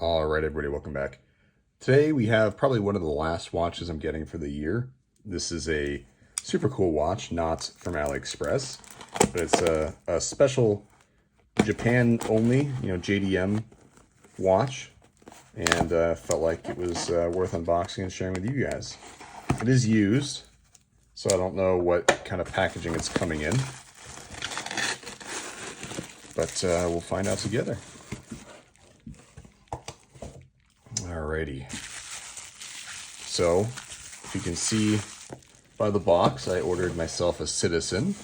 All right, everybody, welcome back. Today we have probably one of the last watches I'm getting for the year. This is a super cool watch, not from AliExpress, but it's a special Japan only, JDM watch, and felt like it was worth unboxing and sharing with you guys. It is used, so I don't know what kind of packaging it's coming in, but we'll find out together. Alrighty. So, if you can see by the box, I ordered myself a Citizen.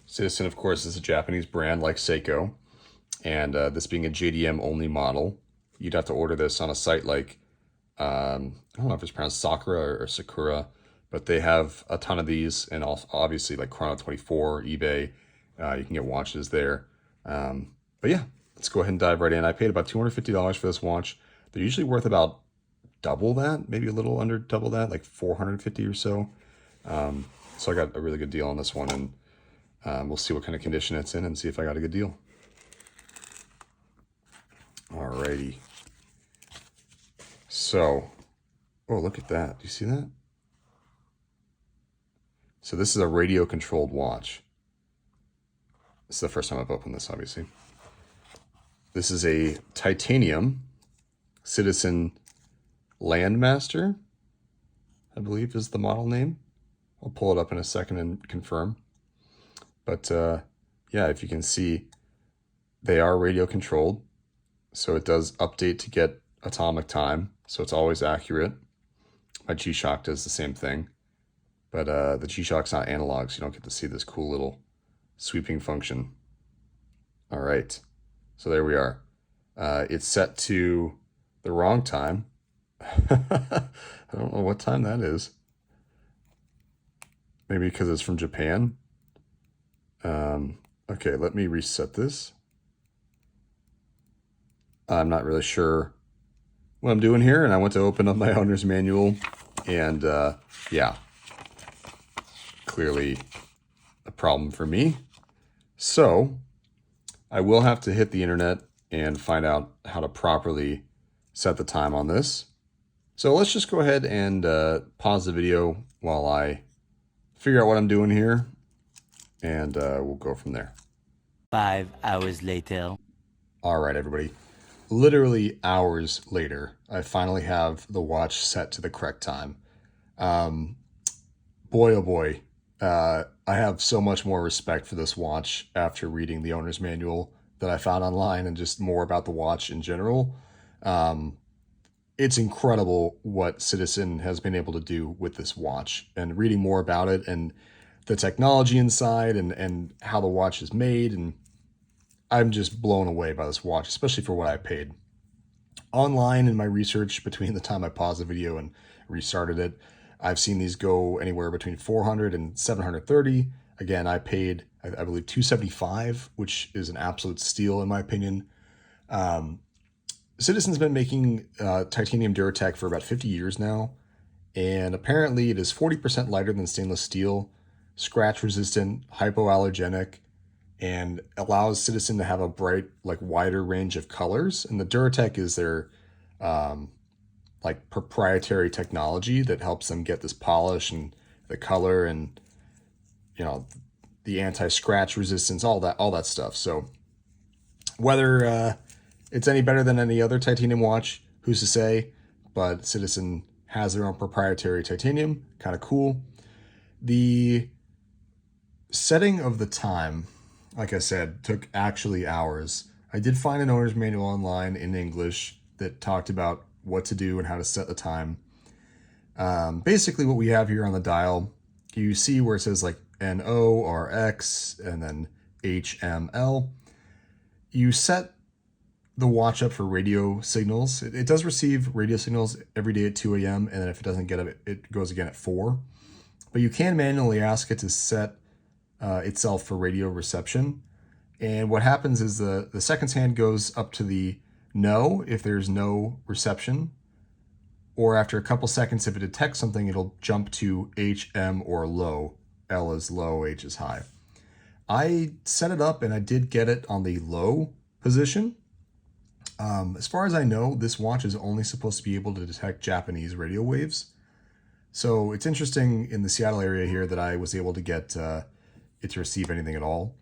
Citizen, of course, is a Japanese brand like Seiko, and this being a JDM only model, you'd have to order this on a site like, I don't know if it's pronounced Sakura or Sakura, but they have a ton of these, and also obviously like Chrono24, eBay, you can get watches there. But yeah, let's go ahead and dive right in. I paid about $250 for this watch. They're usually worth about double that, maybe a little under double that, like $450 or so. So I got a really good deal on this one, and we'll see what kind of condition it's in and see if I got a good deal. Alrighty. So, oh, look at that. Do you see that? So this is a radio-controlled watch. This is the first time I've opened this, obviously. This is a titanium Citizen Landmaster, I believe is the model name. I'll pull it up in a second and confirm. But yeah, if you can see, they are radio controlled. So it does update to get atomic time. So it's always accurate. My G-Shock does the same thing. But the G-Shock's not analog, so you don't get to see this cool little sweeping function. All right, so there we are. It's set to the wrong time. I don't know what time that is. Maybe because it's from Japan. Okay, let me reset this. I'm not really sure what I'm doing here, and I went to open up my owner's manual, and yeah, clearly a problem for me. So I will have to hit the internet and find out how to properly set the time on this. So let's just go ahead and pause the video while I figure out what I'm doing here, and we'll go from there. 5 hours later. All right, everybody. Literally hours later, I finally have the watch set to the correct time. Boy, oh boy, I have so much more respect for this watch after reading the owner's manual that I found online and just more about the watch in general. It's incredible what Citizen has been able to do with this watch, and reading more about it and the technology inside and how the watch is made, and I'm just blown away by this watch, especially for what I paid. Online in my research between the time I paused the video and restarted it, I've seen these go anywhere between $400 and $730. Again, I paid, I believe, $275, which is an absolute steal in my opinion. Citizen's been making titanium Duratect for about 50 years now, and apparently it is 40% lighter than stainless steel, scratch resistant, hypoallergenic, and allows Citizen to have a bright, like wider range of colors. And the Duratect is their like proprietary technology that helps them get this polish and the color and the anti-scratch resistance, all that stuff. So whether it's any better than any other titanium watch, who's to say? But Citizen has their own proprietary titanium, kind of cool. The setting of the time, like I said, took actually hours. I did find an owner's manual online in English that talked about what to do and how to set the time. Basically what we have here on the dial, you see where it says like NO, RX, and then HML. You set the watch up for radio signals. It does receive radio signals every day at 2 a.m. and then if it doesn't get it, it goes again at 4. But you can manually ask it to set itself for radio reception. And what happens is the seconds hand goes up to the no if there's no reception, or after a couple seconds, if it detects something, it'll jump to HM or low. L is low, H is high. I set it up and I did get it on the low position. As far as I know, this watch is only supposed to be able to detect Japanese radio waves. So it's interesting in the Seattle area here that I was able to get it to receive anything at all.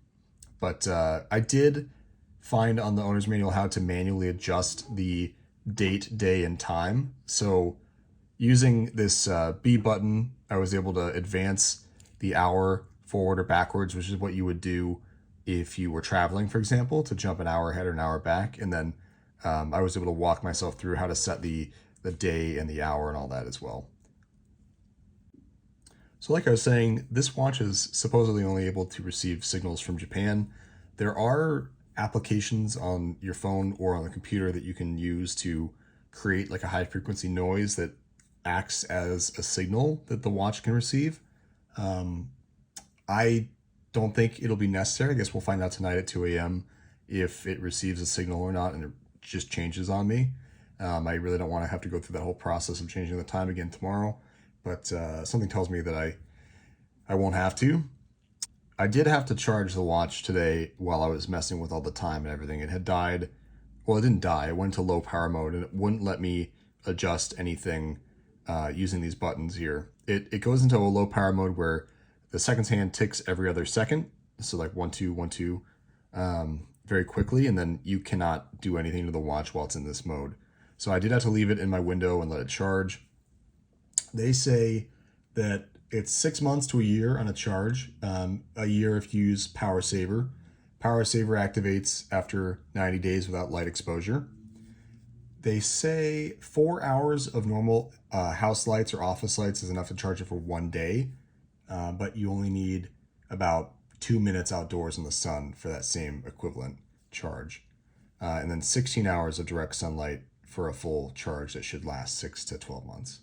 But I did find on the owner's manual how to manually adjust the date, day, and time. So using this B button, I was able to advance the hour forward or backwards, which is what you would do if you were traveling, for example, to jump an hour ahead or an hour back. And then I was able to walk myself through how to set the day and the hour and all that as well. So, like I was saying, this watch is supposedly only able to receive signals from Japan. There are applications on your phone or on the computer that you can use to create like a high frequency noise that acts as a signal that the watch can receive. I don't think it'll be necessary. I guess we'll find out tonight at 2 a.m. if it receives a signal or not and it just changes on me. I really don't want to have to go through that whole process of changing the time again tomorrow, but something tells me that I won't have to. I did have to charge the watch today while I was messing with all the time and everything. It had died. Well, it didn't die. It went to low power mode and it wouldn't let me adjust anything using these buttons here. It goes into a low power mode where the seconds hand ticks every other second. So like 1, 2, 1, 2, very quickly. And then you cannot do anything to the watch while it's in this mode. So I did have to leave it in my window and let it charge. They say that it's 6 months to a year on a charge. A year if you use Power Saver. Power Saver activates after 90 days without light exposure. They say 4 hours of normal house lights or office lights is enough to charge it for 1 day, but you only need about 2 minutes outdoors in the sun for that same equivalent charge. And then 16 hours of direct sunlight for a full charge that should last 6 to 12 months.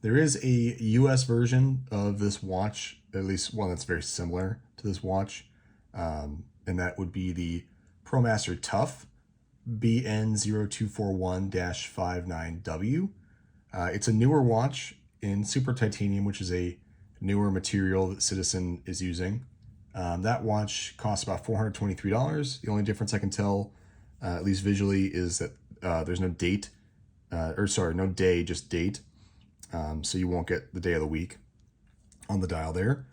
There is a US version of this watch, at least one that's very similar to this watch, and that would be the Promaster Tough BN0241-59W. It's a newer watch in super titanium, which is a newer material that Citizen is using. That watch costs about $423. The only difference I can tell, at least visually, is that there's no date, no day, just date. So you won't get the day of the week on the dial there.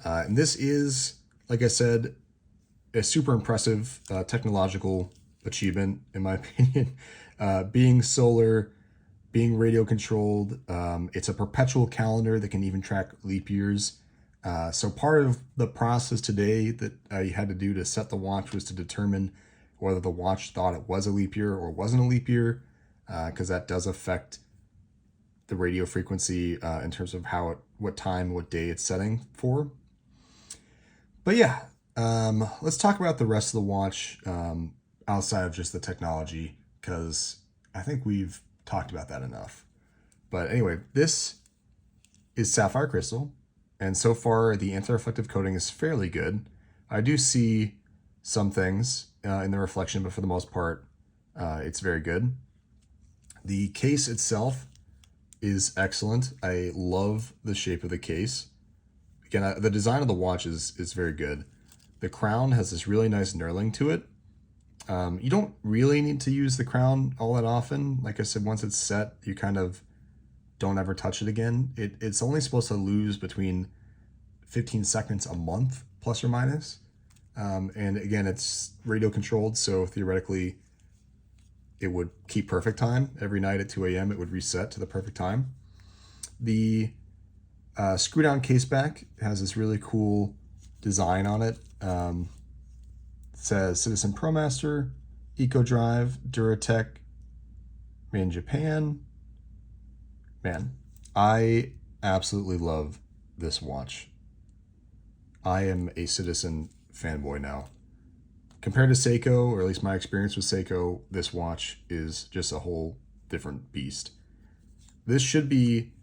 And this is, like I said, a super impressive technological achievement, in my opinion. Being solar, being radio controlled, it's a perpetual calendar that can even track leap years. So part of the process today that I had to do to set the watch was to determine whether the watch thought it was a leap year or wasn't a leap year, because that does affect the radio frequency in terms of what time, what day it's setting for. But yeah, let's talk about the rest of the watch outside of just the technology, because I think we've talked about that enough. But anyway, this is sapphire crystal, and so far the anti-reflective coating is fairly good. I do see some things in the reflection, but for the most part, it's very good. The case itself is excellent. I love the shape of the case. Again, the design of the watch is very good. The crown has this really nice knurling to it. You don't really need to use the crown all that often. Like I said, once it's set, you kind of don't ever touch it again. It's only supposed to lose between 15 seconds a month, plus or minus. And again, it's radio controlled, so theoretically it would keep perfect time. Every night at 2 a.m. it would reset to the perfect time. The screw down caseback has this really cool design on it. It says Citizen Promaster, Eco Drive, Duratect, made in Japan. Man, I absolutely love this watch. I am a Citizen fanboy now. Compared to Seiko, or at least my experience with Seiko, this watch is just a whole different beast. This should be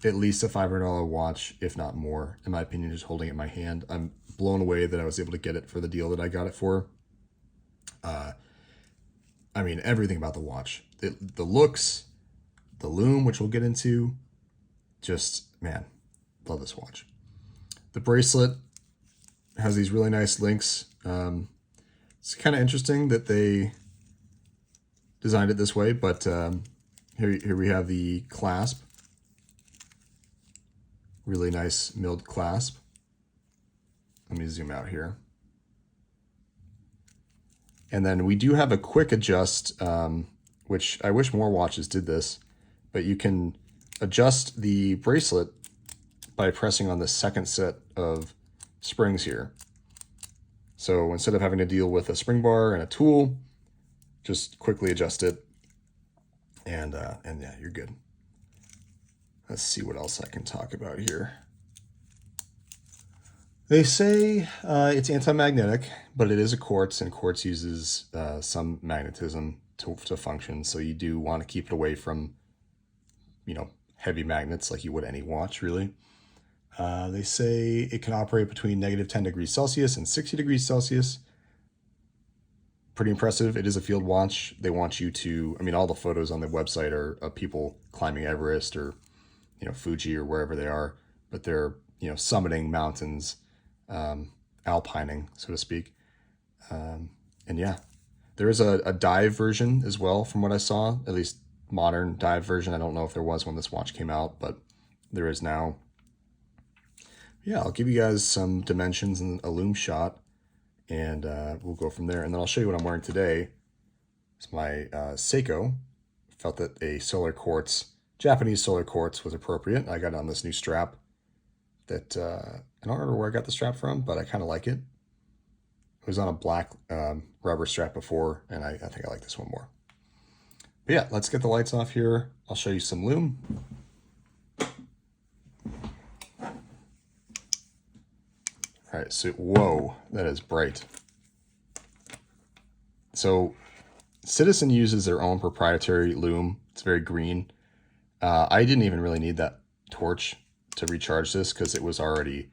at least a $500 watch, if not more, in my opinion, just holding it in my hand. I'm blown away that I was able to get it for the deal that I got it for. I mean, everything about the watch. The looks, the lume, which we'll get into, just, man, love this watch. The bracelet has these really nice links. It's kind of interesting that they designed it this way, but here we have the clasp. Really nice milled clasp. Let me zoom out here. And then we do have a quick adjust, which I wish more watches did this, but you can adjust the bracelet by pressing on the second set of springs here. So instead of having to deal with a spring bar and a tool, just quickly adjust it, and yeah, you're good. Let's see what else I can talk about here. They say it's anti-magnetic, but it is a quartz, and quartz uses some magnetism to function. So you do want to keep it away from, you know, heavy magnets like you would any watch, really. They say it can operate between -10 degrees Celsius and 60 degrees Celsius. Pretty impressive. It is a field watch. They want you to, I mean, all the photos on the website are of people climbing Everest or, you know, Fuji or wherever they are, but they're, you know, summiting mountains, alpining, so to speak. And yeah, there is a dive version as well, from what I saw, at least modern dive version. I don't know if there was when this watch came out, but there is now. Yeah, I'll give you guys some dimensions and a lume shot, and we'll go from there. And then I'll show you what I'm wearing today. It's my Seiko. Felt that a solar quartz, Japanese solar quartz, was appropriate. I got it on this new strap that I don't remember where I got the strap from, but I kind of like it. It was on a black rubber strap before, and I think I like this one more. But yeah, let's get the lights off here. I'll show you some lume. All right, so whoa, that is bright. So Citizen uses their own proprietary lume. It's very green. I didn't even really need that torch to recharge this because it was already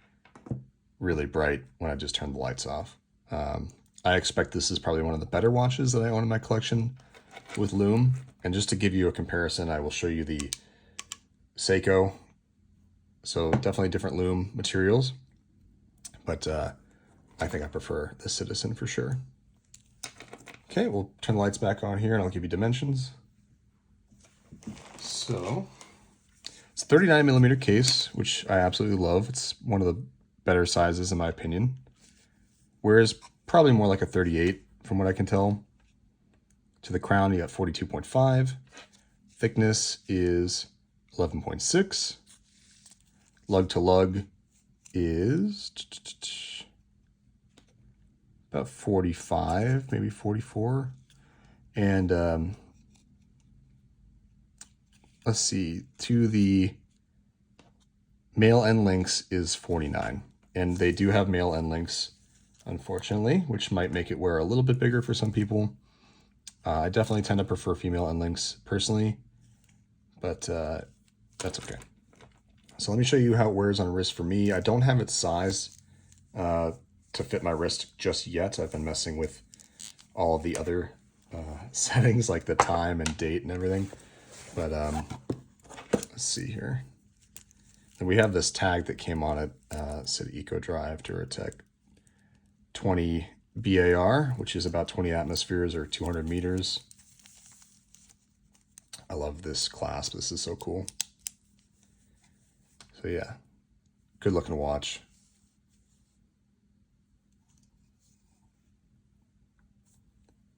really bright when I just turned the lights off. I expect this is probably one of the better watches that I own in my collection with lume. And just to give you a comparison, I will show you the Seiko. So definitely different lume materials, but I think I prefer the Citizen for sure. Okay, we'll turn the lights back on here and I'll give you dimensions. So it's a 39mm case, which I absolutely love. It's one of the better sizes in my opinion. Whereas probably more like a 38 from what I can tell. To the crown, you got 42.5. Thickness is 11.6. Lug to lug is about 45, maybe 44. And let's see, to the male end links is 49. And they do have male end links, unfortunately, which might make it wear a little bit bigger for some people. I definitely tend to prefer female end links personally, but that's okay. So let me show you how it wears on wrist for me. I don't have it sized to fit my wrist just yet. I've been messing with all of the other settings like the time and date and everything. But let's see here. And we have this tag that came on it, said Eco Drive Duratect 20 BAR, which is about 20 atmospheres or 200 meters. I love this clasp. This is so cool. So yeah, good looking watch.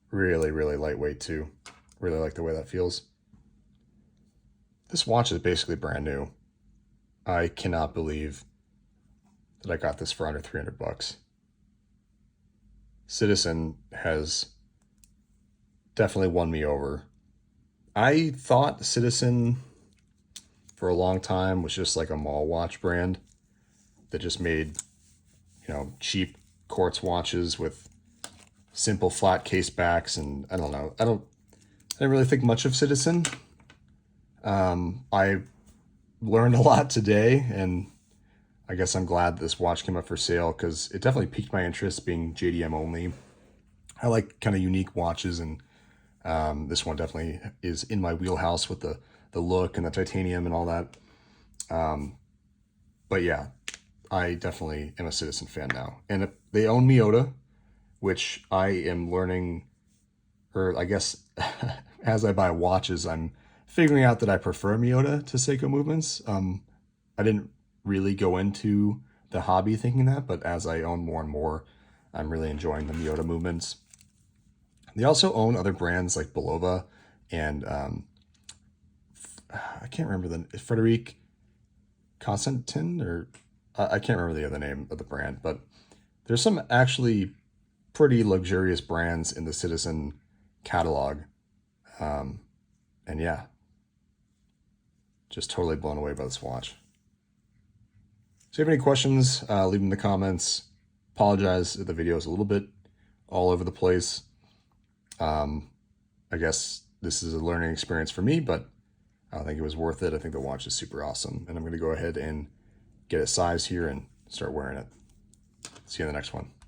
Really, really lightweight too. Really like the way that feels. This watch is basically brand new. I cannot believe that I got this for under 300 bucks. Citizen has definitely won me over. I thought Citizen for a long time was just like a mall watch brand that just made, you know, cheap quartz watches with simple flat case backs, and I don't know. I didn't really think much of Citizen. I learned a lot today, and I guess I'm glad this watch came up for sale because it definitely piqued my interest being JDM only. I like kind of unique watches, and this one definitely is in my wheelhouse with the look and the titanium and all that. But yeah, I definitely am a Citizen fan now. And they own Miyota, which I am learning, or I guess as I buy watches, I'm figuring out that I prefer Miyota to Seiko movements. I didn't really go into the hobby thinking that, but as I own more and more, I'm really enjoying the Miyota movements. They also own other brands like Belova and I can't remember the Frederic Constantin, or I can't remember the other name of the brand, but there's some actually pretty luxurious brands in the Citizen catalog. And yeah, just totally blown away by this watch. So if you have any questions, leave them in the comments. Apologize if the video is a little bit all over the place. I guess this is a learning experience for me, but I think it was worth it. I think the watch is super awesome, and I'm going to go ahead and get a size here and start wearing it. See you in the next one.